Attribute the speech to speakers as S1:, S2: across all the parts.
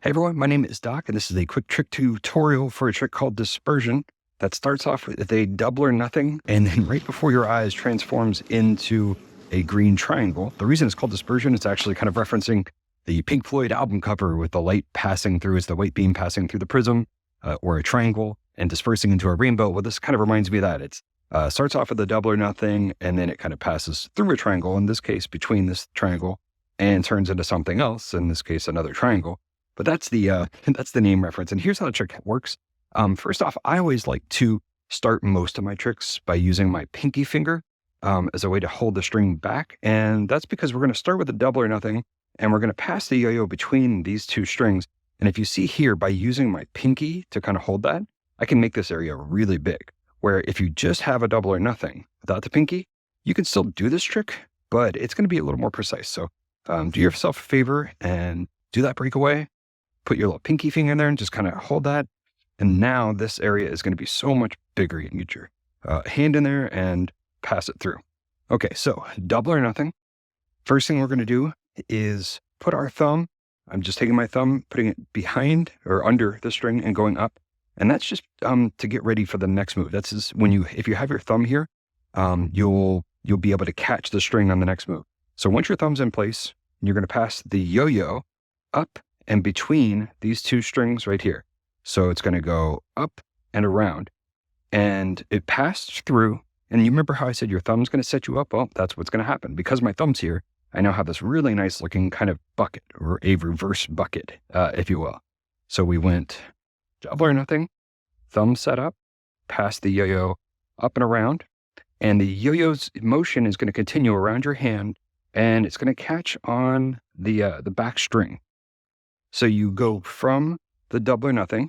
S1: Hey everyone, my name is Doc, and this is a quick trick tutorial for a trick called Dispersion that starts off with a double or nothing, and then right before your eyes transforms into a green triangle. The reason it's called Dispersion is actually kind of referencing the Pink Floyd album cover with the light passing through as the white beam passing through the prism, or a triangle and dispersing into a rainbow. Well, this kind of reminds me of that. It starts off with a double or nothing, and then it kind of passes through a triangle, in this case between this triangle, and turns into something else, in this case another triangle. But that's the that's the name reference. And here's how the trick works. First off, I always like to start most of my tricks by using my pinky finger as a way to hold the string back. And that's because we're going to start with a double or nothing, and we're going to pass the yo-yo between these two strings. And if you see here, by using my pinky to kind of hold that, I can make this area really big. Where if you just have a double or nothing without the pinky, you can still do this trick, but it's going to be a little more precise. So do yourself a favor and do that breakaway. Put your little pinky finger in there and just kind of hold that. And now this area is going to be so much bigger. You can get your hand in there and pass it through. Okay, so double or nothing. First thing we're going to do is put our thumb. I'm just taking my thumb, putting it behind or under the string and going up. And that's just to get ready for the next move. That's just when if you have your thumb here, you'll be able to catch the string on the next move. So once your thumb's in place, you're going to pass the yo-yo up and between these two strings right here. So it's going to go up and around, and it passed through. And you remember how I said your thumb's going to set you up? Well, that's what's going to happen. Because my thumb's here, I now have this really nice looking kind of bucket, or a reverse bucket, if you will. So we went double or nothing, thumb set up, pass the yo-yo up and around, and the yo-yo's motion is going to continue around your hand, and it's going to catch on the back string. So you go from the double or nothing,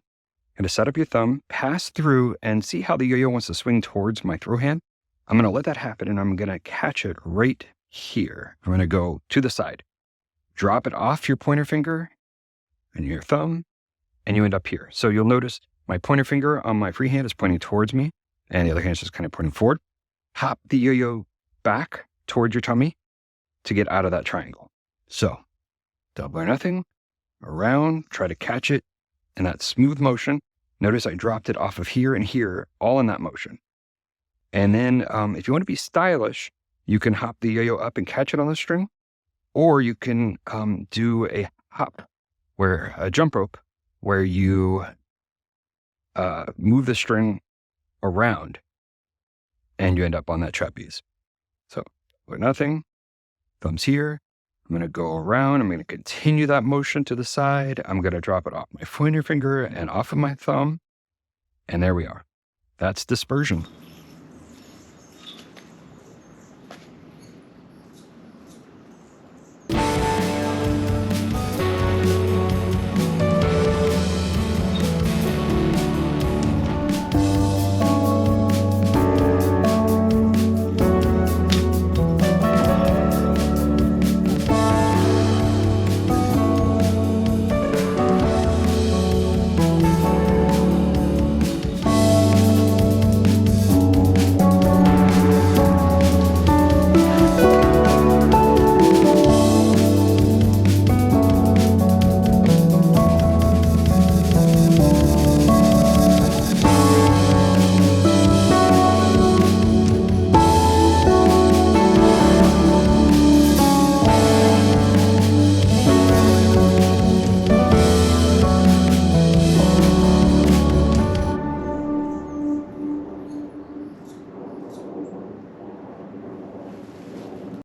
S1: going to set up your thumb, pass through, and see how the yo-yo wants to swing towards my throw hand. I'm going to let that happen, and I'm going to catch it right here. I'm going to go to the side, drop it off your pointer finger and your thumb, and you end up here. So you'll notice my pointer finger on my free hand is pointing towards me, and the other hand is just kind of pointing forward. Hop the yo-yo back towards your tummy to get out of that triangle. So double or nothing, around, try to catch it in that smooth motion. Notice I dropped it off of here and here, all in that motion. And then if you want to be stylish, you can hop the yo-yo up and catch it on the string, or you can do a hop, where a jump rope, where you move the string around and you end up on that trapeze. So or nothing, thumbs here. I'm going to go around. I'm going to continue that motion to the side. I'm going to drop it off my pointer finger and off of my thumb. And there we are. That's dispersion.